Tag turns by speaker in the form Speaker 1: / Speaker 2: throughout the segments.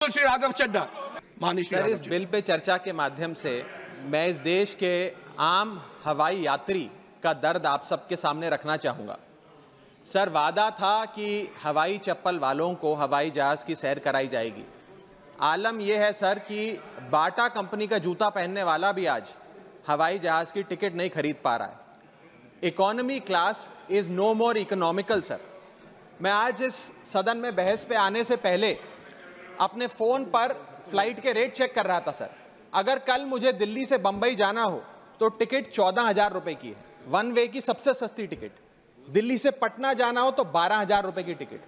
Speaker 1: श्री राघव चड्ढा। माननीय श्री
Speaker 2: सर,
Speaker 1: राघव
Speaker 2: इस bill pay चर्चा के माध्यम से मैं इस देश के आम हवाई यात्री का दर्द आप सबके सामने रखना चाहूँगा। सर, वादा था कि हवाई चप्पल वालों को हवाई जहाज़ की सैर कराई जाएगी। आलम यह है सर कि बाटा कंपनी का जूता पहनने वाला भी आज हवाई जहाज़ की टिकट नहीं खरीद पा रहा है। Economy class is no more economical. Sir, मैं आज इस सदन में बहस पे आने से पहले अपने फ़ोन पर फ्लाइट के रेट चेक कर रहा था। सर, अगर कल मुझे दिल्ली से बंबई जाना हो तो टिकट 14,000 रुपये की है, वन वे की सबसे सस्ती टिकट। दिल्ली से पटना जाना हो तो 12,000 रुपये की टिकट,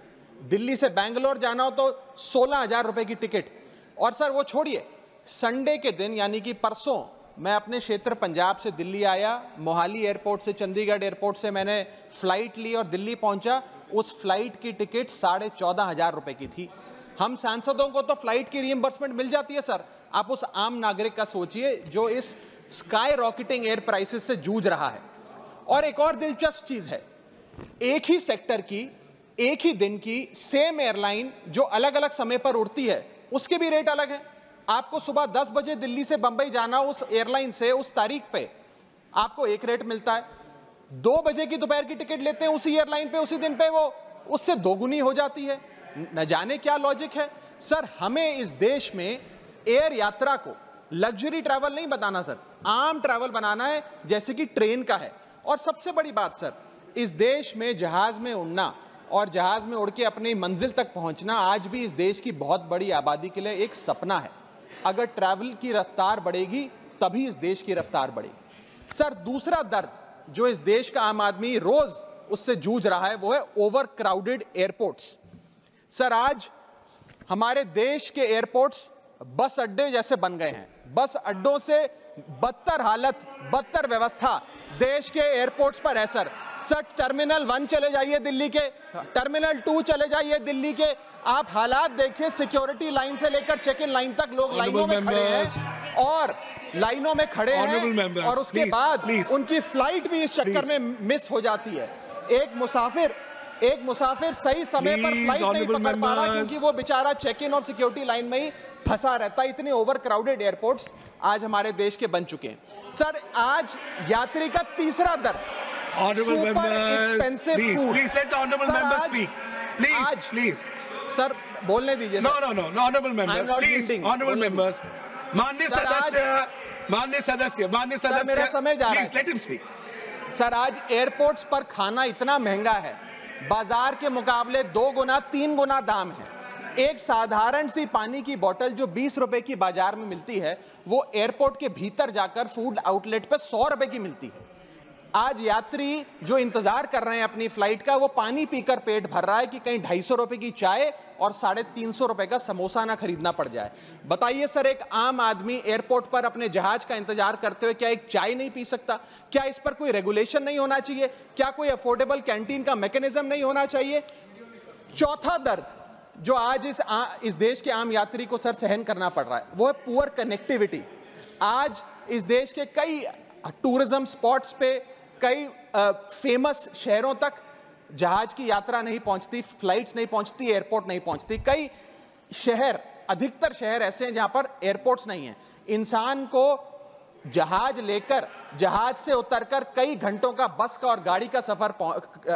Speaker 2: दिल्ली से बैंगलोर जाना हो तो 16,000 रुपये की टिकट। और सर वो छोड़िए, संडे के दिन यानी कि परसों मैं अपने क्षेत्र पंजाब से दिल्ली आया, मोहाली एयरपोर्ट से चंडीगढ़ एयरपोर्ट से मैंने फ़्लाइट ली और दिल्ली पहुंचा। उस फ्लाइट की टिकट 14,500 रुपये की थी। हम सांसदों को तो फ्लाइट की रीइंबर्समेंट मिल जाती है सर, आप उस आम नागरिक का सोचिए जो इस स्काई रॉकेटिंग एयर प्राइसेस से जूझ रहा है। और एक और दिलचस्प चीज़ है, एक ही सेक्टर की एक ही दिन की सेम एयरलाइन जो अलग अलग समय पर उड़ती है उसके भी रेट अलग है। आपको सुबह 10 बजे दिल्ली से बंबई जाना, उस एयरलाइन से उस तारीख पे आपको एक रेट मिलता है। 2 बजे की दोपहर की टिकट लेते हैं उसी एयरलाइन पे, उसी दिन पे वो उससे दोगुनी हो जाती है। न जाने क्या लॉजिक है सर। हमें इस देश में एयर यात्रा को लग्जरी ट्रैवल नहीं बताना सर, आम ट्रैवल बनाना है जैसे कि ट्रेन का है। और सबसे बड़ी बात सर, इस देश में जहाज में उड़ना और जहाज में उड़ के अपनी मंजिल तक पहुंचना आज भी इस देश की बहुत बड़ी आबादी के लिए एक सपना है। अगर ट्रैवल की रफ्तार बढ़ेगी तभी इस देश की रफ्तार बढ़ेगी। सर, दूसरा दर्द जो इस देश का आम आदमी रोज उससे जूझ रहा है वो है ओवर क्राउडेड एयरपोर्ट्स। सर, आज हमारे देश के एयरपोर्ट्स बस अड्डे जैसे बन गए हैं। बस अड्डों से बदतर हालत, बदतर व्यवस्था देश के एयरपोर्ट्स पर है सर। टर्मिनल 1 चले जाइए दिल्ली के, टर्मिनल 2 चले जाइए दिल्ली के, आप हालात देखिए। सिक्योरिटी लाइन से लेकर चेक इन लाइन तक लोग लाइनों में खड़े हैं और लाइनों में खड़े हैं और उसके बाद उनकी फ्लाइट भी इस चक्कर में मिस हो जाती है। एक मुसाफिर सही समय पर फ्लाइट नहीं पकड़ पा रहा क्योंकि वो बेचारा चेक इन और सिक्योरिटी लाइन में ही फंसा रहता है। इतने ओवर क्राउडेड एयरपोर्ट्स आज हमारे देश के बन चुके हैं। सर, आज यात्री का तीसरा दर
Speaker 1: Honorable members, please let the honorable members speak. Please.
Speaker 2: Sir, बोलने दीजिए।
Speaker 1: No, honorable members, please, honorable members. माननीय सदस्य,
Speaker 2: मेरा समय जा रहा है।
Speaker 1: Please let him speak.
Speaker 2: Sir, आज एयरपोर्ट्स पर खाना इतना महंगा है, बाजार के मुकाबले 2 गुना 3 गुना दाम है। एक साधारण सी पानी की बोतल जो 20 रुपए की बाजार में मिलती है वो एयरपोर्ट के भीतर जाकर फूड आउटलेट पे 100 रुपए की मिलती है। आज यात्री जो इंतजार कर रहे हैं अपनी फ्लाइट का, वो पानी पीकर पेट भर रहा है कि कहीं 250 रुपए की चाय और 350 रुपए का समोसा ना खरीदना पड़ जाए। बताइए सर, एक आम आदमी एयरपोर्ट पर अपने जहाज का इंतजार करते हुए क्या एक चाय नहीं पी सकता? क्या इस पर कोई रेगुलेशन नहीं होना चाहिए? क्या कोई अफोर्डेबल कैंटीन का मैकेनिज्म नहीं होना चाहिए? चौथा दर्द जो आज इस देश के आम यात्री को सर सहन करना पड़ रहा है वो है पुअर कनेक्टिविटी। आज इस देश के कई टूरिज्म स्पॉट्स पे, कई फेमस शहरों तक जहाज की यात्रा नहीं पहुंचती, फ्लाइट्स नहीं पहुंचती, एयरपोर्ट नहीं पहुंचती। कई शहर, अधिकतर शहर ऐसे हैं जहां पर एयरपोर्ट्स नहीं हैं। इंसान को जहाज लेकर, जहाज से उतरकर कई घंटों का बस का और गाड़ी का सफर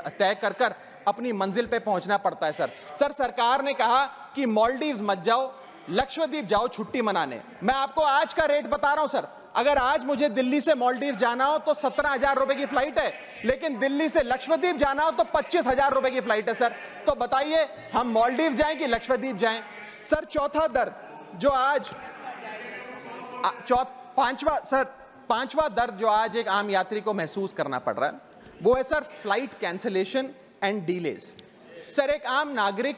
Speaker 2: तय कर अपनी मंजिल पे पहुंचना पड़ता है। सर, सरकार ने कहा कि मालदीव्स मत जाओ, लक्षद्वीप जाओ छुट्टी मनाने। मैं आपको आज का रेट बता रहा हूं सर, अगर आज मुझे दिल्ली से मालदीव जाना हो तो 17,000 रुपए की फ्लाइट है, लेकिन दिल्ली से लक्षद्वीप जाना हो तो 25,000 रुपए की फ्लाइट है सर। तो बताइए हम मालदीव जाएं कि लक्षद्वीप जाएं? सर, चौथा दर्द जो आज पांचवा दर्द जो आज एक आम यात्री को महसूस करना पड़ रहा है वो है sir flight cancellation and delays. Sir, एक आम नागरिक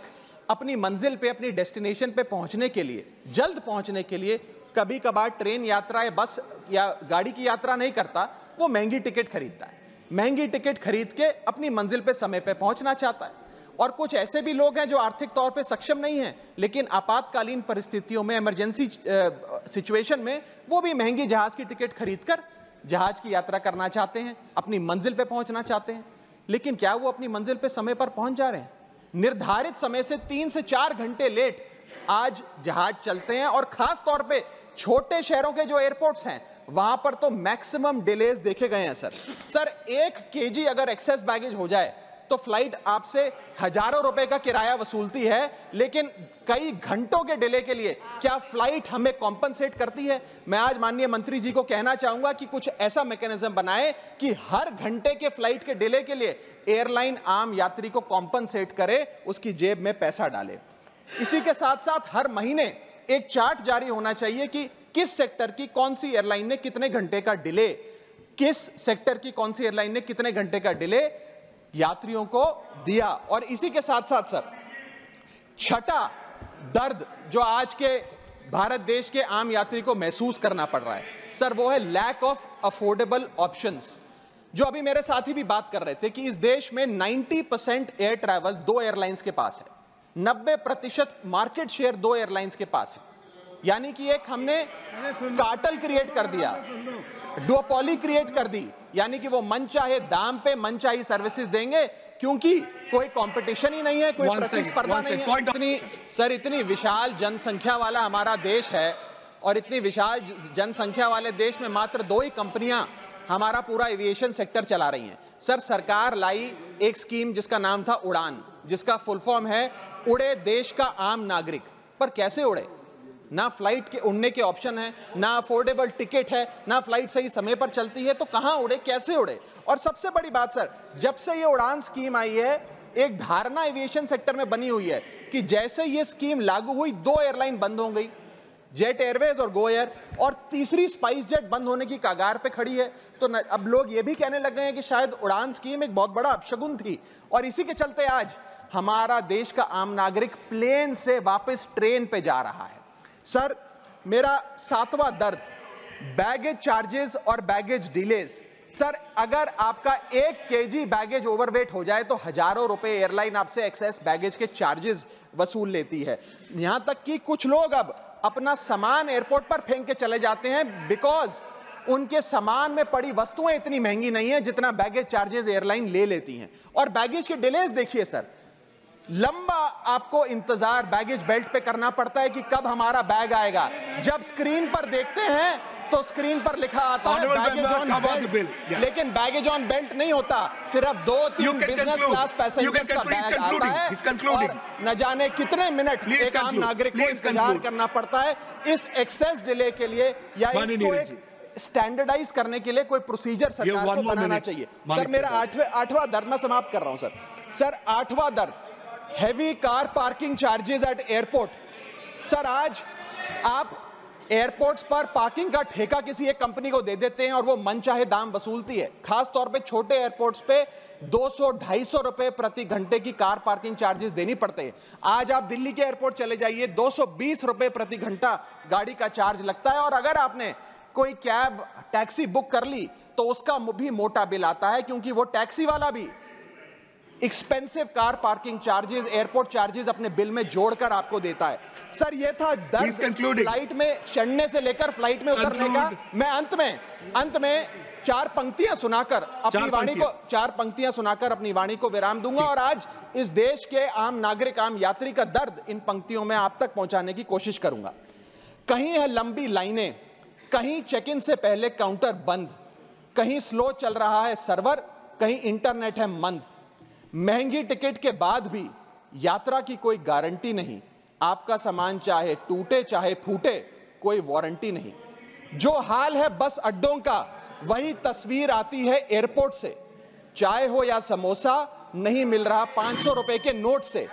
Speaker 2: अपनी मंजिल पे, अपनी डेस्टिनेशन पे पहुंचने के लिए, जल्द पहुंचने के लिए कभी कभार ट्रेन यात्रा या बस या गाड़ी की यात्रा नहीं करता, वो महंगी टिकट खरीदता है। महंगी टिकट खरीद के अपनी मंजिल पे समय पे पहुंचना चाहता है। और कुछ ऐसे भी लोग हैं जो आर्थिक तौर पे सक्षम नहीं हैं, लेकिन आपातकालीन परिस्थितियों में, इमरजेंसी सिचुएशन में वो भी महंगी जहाज की टिकट खरीदकर जहाज की यात्रा करना चाहते हैं, अपनी मंजिल पे पहुंचना चाहते हैं। लेकिन क्या वो अपनी मंजिल पे समय पर पहुंच जा रहे हैं? निर्धारित समय से 3 से 4 घंटे लेट आज जहाज चलते हैं, और खास तौर पे छोटे शहरों के जो एयरपोर्ट्स हैं वहां पर तो मैक्सिमम डिलेज देखे गए हैं सर 1 केजी अगर एक्सेस बैगेज हो जाए तो फ्लाइट आपसे हजारों रुपए का किराया वसूलती है, लेकिन कई घंटों के डिले के लिए क्या फ्लाइट हमें कॉम्पनसेट करती है? मैं आज माननीय मंत्री जी को कहना चाहूंगा कि कुछ ऐसा मैकेनिज्म बनाए कि हर घंटे के फ्लाइट के डिले के लिए एयरलाइन आम यात्री को कॉम्पनसेट करे, उसकी जेब में पैसा डाले। इसी के साथ साथ हर महीने एक चार्ट जारी होना चाहिए कि किस सेक्टर की कौन सी एयरलाइन ने कितने घंटे का डिले, किस सेक्टर की कौन सी एयरलाइन ने कितने घंटे का डिले यात्रियों को दिया। और इसी के साथ साथ सर छठा दर्द जो आज के भारत देश के आम यात्री को महसूस करना पड़ रहा है सर, वो है लैक ऑफ अफोर्डेबल ऑप्शंस। जो अभी मेरे साथी भी बात कर रहे थे कि इस देश में 90% एयर ट्रैवल 2 एयरलाइंस के पास है, 90% मार्केट शेयर 2 एयरलाइंस के पास है। यानी कि एक हमने कार्टेल क्रिएट कर दिया, डुओपोली क्रिएट कर दी, यानी कि वो मनचाहे दाम पे मनचाही सर्विसेज देंगे क्योंकि कोई कंपटीशन ही नहीं है, कोई प्रतिस्पर्धा नहीं है। इतनी विशाल जनसंख्या वाला हमारा देश है और इतनी विशाल जनसंख्या वाले देश में मात्र 2 ही कंपनियां हमारा पूरा एविएशन सेक्टर चला रही हैं। सर सरकार लाई एक स्कीम जिसका नाम था उड़ान, जिसका फुल फॉर्म है उड़े देश का आम नागरिक। पर कैसे उड़े? ना फ्लाइट के उड़ने के ऑप्शन है, ना अफोर्डेबल टिकट है, ना फ्लाइट सही समय पर चलती है, तो कहां उड़े, कैसे उड़े? और सबसे बड़ी बात सर, जब से ये उड़ान स्कीम आई है एक धारणा एविएशन सेक्टर में बनी हुई है कि जैसे ये स्कीम लागू हुई 2 एयरलाइन बंद हो गई, जेट एयरवेज और गो एयर, और तीसरी स्पाइस जेट बंद होने की कगार पे खड़ी है। तो अब लोग ये भी कहने लग गए हैं कि शायद उड़ान स्कीम एक बहुत बड़ा अपशगुन थी, और इसी के चलते आज हमारा देश का आम नागरिक प्लेन से वापस ट्रेन पे जा रहा है। सर मेरा 7वां दर्द बैगेज चार्जेस और बैगेज डिलेज। सर अगर आपका 1 केजी बैगेज ओवरवेट हो जाए तो हजारों रुपए एयरलाइन आपसे एक्सेस बैगेज के चार्जेस वसूल लेती है। यहां तक कि कुछ लोग अब अपना सामान एयरपोर्ट पर फेंक के चले जाते हैं बिकॉज उनके सामान में पड़ी वस्तुएं इतनी महंगी नहीं है जितना बैगेज चार्जेस एयरलाइन ले लेती हैं। और बैगेज के डिलेज देखिए सर, लंबा आपको इंतजार बैगेज बेल्ट पे करना पड़ता है कि कब हमारा बैग आएगा। जब स्क्रीन पर देखते हैं तो स्क्रीन पर लिखा आता है बैगेज ऑन बेल्ट, लेकिन बैगेज ऑन बेल्ट नहीं होता, सिर्फ 2-3 बिजनेस क्लास पैसेंजर्स का बैग आता है और न जाने कितने मिनट एक आम नागरिक को इंतजार करना पड़ता है इस एक्सेस डिले के लिए, या इसको एक स्टैंडर्डाइज करने के लिए कोई प्रोसीजर सरकार को बनाना चाहिए। सर मेरा आठवां दर्द मैं समाप्त कर रहा हूं सर 8वां दर्द heavy car parking charges eight airport. Sir आज आप एयरपोर्ट्स पर पार्किंग का ठेका किसी एक कंपनी को दे देते हैं और वो मनचाहे दाम वसूलती है। खास तौर पे छोटे एयरपोर्ट्स पे 200-250 रुपए प्रति घंटे की कार पार्किंग चार्जेस देनी पड़ते हैं। आज आप दिल्ली के एयरपोर्ट चले जाइए, 220 रुपए प्रति घंटा गाड़ी का चार्ज लगता है, और अगर आपने कोई कैब टैक्सी बुक कर ली तो उसका भी मोटा बिल आता है, क्योंकि वो टैक्सी वाला भी expensive car parking charges, airport charges अपने बिल में जोड़कर आपको देता है। सर ये था दर्द फ्लाइट में चढ़ने से लेकर फ्लाइट में उतरने का। मैं अंत में 4 पंक्तियां सुनाकर अपनी वाणी को विराम दूंगा, और आज इस देश के आम नागरिक, आम यात्री का दर्द इन पंक्तियों में आप तक पहुंचाने की कोशिश करूंगा। कहीं है लंबी लाइनें, कहीं चेक इन से पहले काउंटर बंद, कहीं स्लो चल रहा है सर्वर, कहीं इंटरनेट है मंद। महंगी टिकट के बाद भी यात्रा की कोई गारंटी नहीं, आपका सामान चाहे टूटे चाहे फूटे कोई वारंटी नहीं। जो हाल है बस अड्डों का वही तस्वीर आती है एयरपोर्ट से। चाय हो या समोसा नहीं मिल रहा 500 रुपए के नोट से।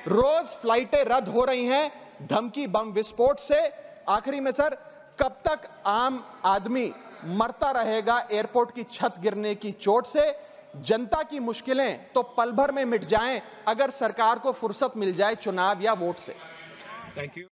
Speaker 2: रोज फ्लाइटें रद्द हो रही हैं धमकी बम विस्फोट से। आखिरी में सर, कब तक आम आदमी मरता रहेगा एयरपोर्ट की छत गिरने की चोट से? जनता की मुश्किलें तो पल भर में मिट जाएं अगर सरकार को फुर्सत मिल जाए चुनाव या वोट से।
Speaker 1: Thank you.